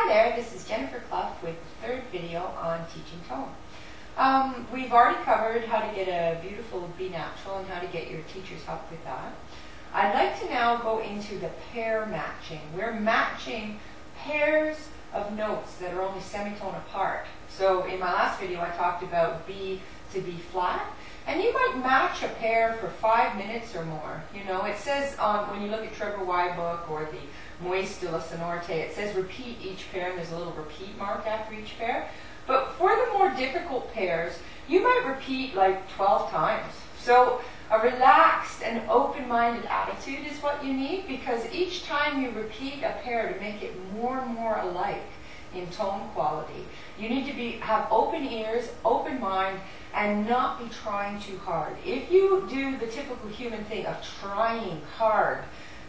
there, this is Jennifer Clough with the third video on teaching tone. We've already covered how to get a beautiful B natural and how to get your teacher's help with that. I'd like to now go into the pair matching. We're matching pairs of notes that are only semitone apart. So in my last video I talked about B to B flat, and you might match a pair for 5 minutes or more. You know, it says when you look at Trevor Y book or the Muestra de la Sonorte, it says repeat each pair, and there's a little repeat mark after each pair. But for the more difficult pairs, you might repeat like 12 times. So a relaxed and open-minded attitude is what you need, because each time you repeat a pair to make it more and more alike in tone quality, you need to have open ears, open mind, and not be trying too hard. If you do the typical human thing of trying hard,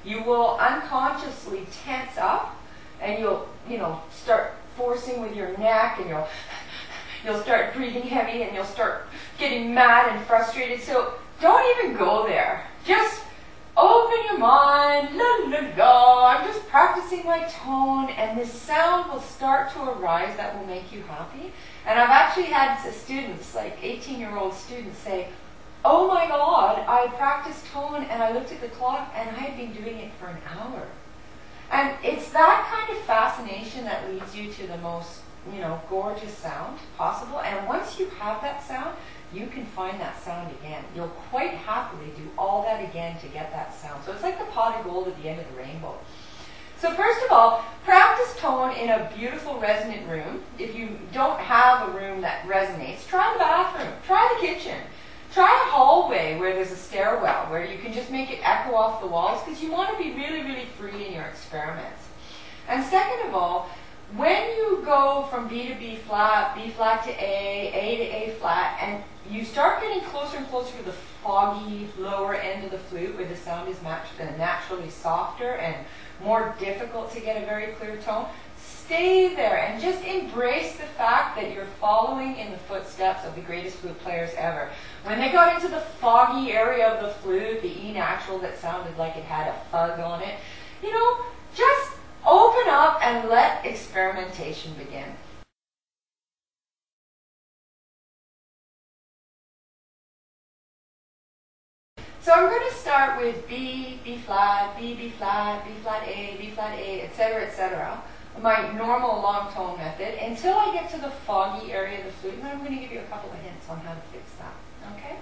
you will unconsciously tense up, and you'll start forcing with your neck, and you'll start breathing heavy, and you'll start getting mad and frustrated. So don't even go there. Just open your mind, la la la, I'm just practicing my tone, and this sound will start to arise that will make you happy. And I've actually had students, like 18-year-old students, say, oh my God, I practiced tone and I looked at the clock and I had been doing it for an hour. And it's that kind of fascination that leads you to the most, gorgeous sound possible. And once you have that sound, you can find that sound again. You'll quite happily do all that again to get that sound. So it's like the pot of gold at the end of the rainbow. So first of all, practice tone in a beautiful resonant room. If you don't have a room that resonates, try the bathroom, try the kitchen. Try a hallway where there's a stairwell, where you can just make it echo off the walls, because you want to be really, really free in your experiments. And second of all, when you go from B to B flat to A to A flat, and you start getting closer and closer to the foggy lower end of the flute, where the sound is naturally softer and more difficult to get a very clear tone, stay there and just embrace the fact that you're following in the footsteps of the greatest flute players ever. When they got into the foggy area of the flute, the E natural that sounded like it had a fuzz on it, just open up and let experimentation begin. So I'm going to start with B, B flat, B flat, B flat, A, etc., my normal long tone method, until I get to the foggy area of the flute, and then I'm going to give you a couple of hints on how to fix that. Okay?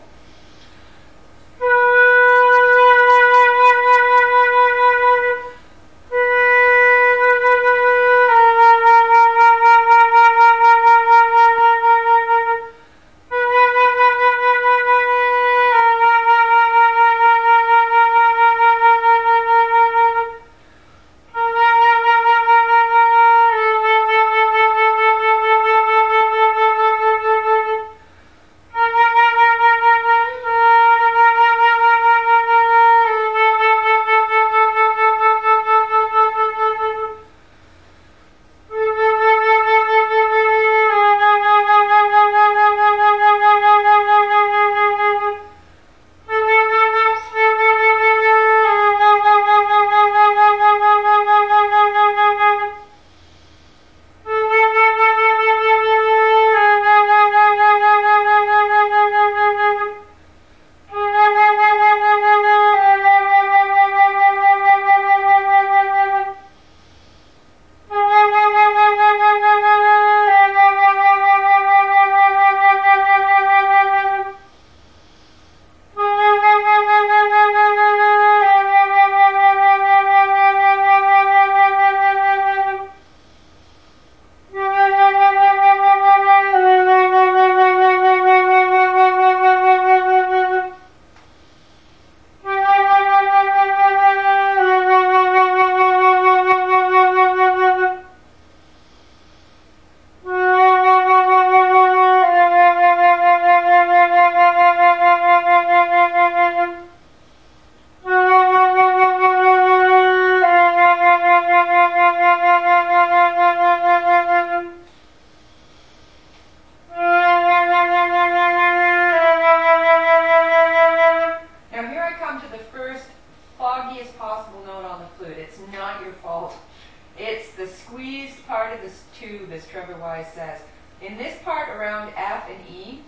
It's the squeezed part of this tube, as Trevor Wise says. In this part around F and E,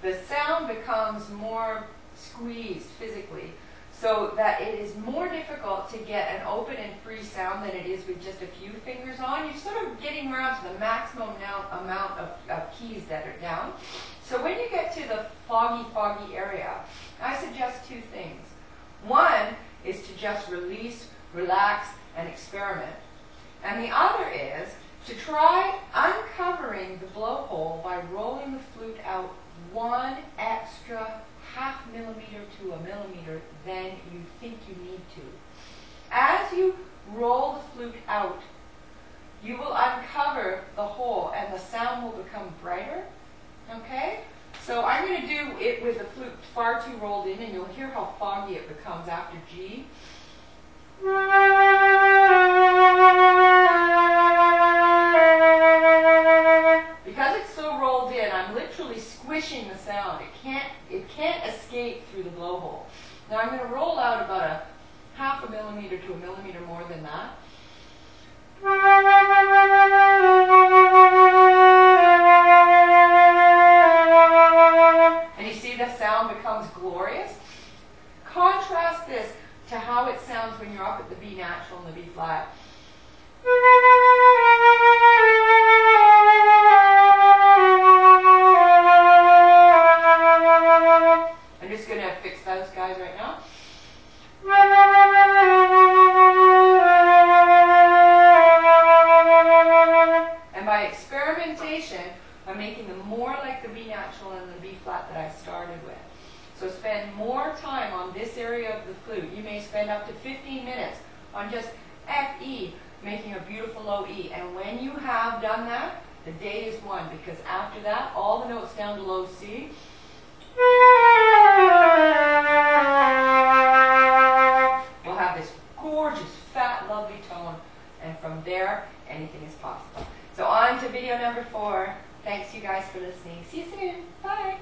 the sound becomes more squeezed physically, so that it is more difficult to get an open and free sound than it is with just a few fingers on. You're sort of getting around to the maximum amount of keys that are down. So when you get to the foggy area, I suggest two things. One is to just release, relax, and experiment. And the other is to try uncovering the blowhole by rolling the flute out one extra half millimeter to a millimeter than you think you need to. As you roll the flute out, you will uncover the hole and the sound will become brighter. Okay? So I'm going to do it with the flute far too rolled in, and you'll hear how foggy it becomes after G. Because it's so rolled in, I'm literally squishing the sound. It can't escape through the blowhole. Now I'm going to roll out about a half a millimeter to a millimeter more than that. And you see the sound becomes glorious. Contrast this to how it sounds when you're up at the B natural and the B flat. I'm just going to fix those guys right now. And by experimentation, I'm making them more like the B natural and the B flat that I started with. So spend more time on this area of the flute. You may spend up to 15 minutes on just F, E, making a beautiful low E. And when you have done that, the day is won, because after that, all the notes down to low C will have this gorgeous, fat, lovely tone. And from there, anything is possible. So on to video number 4. Thanks you guys for listening. See you soon. Bye.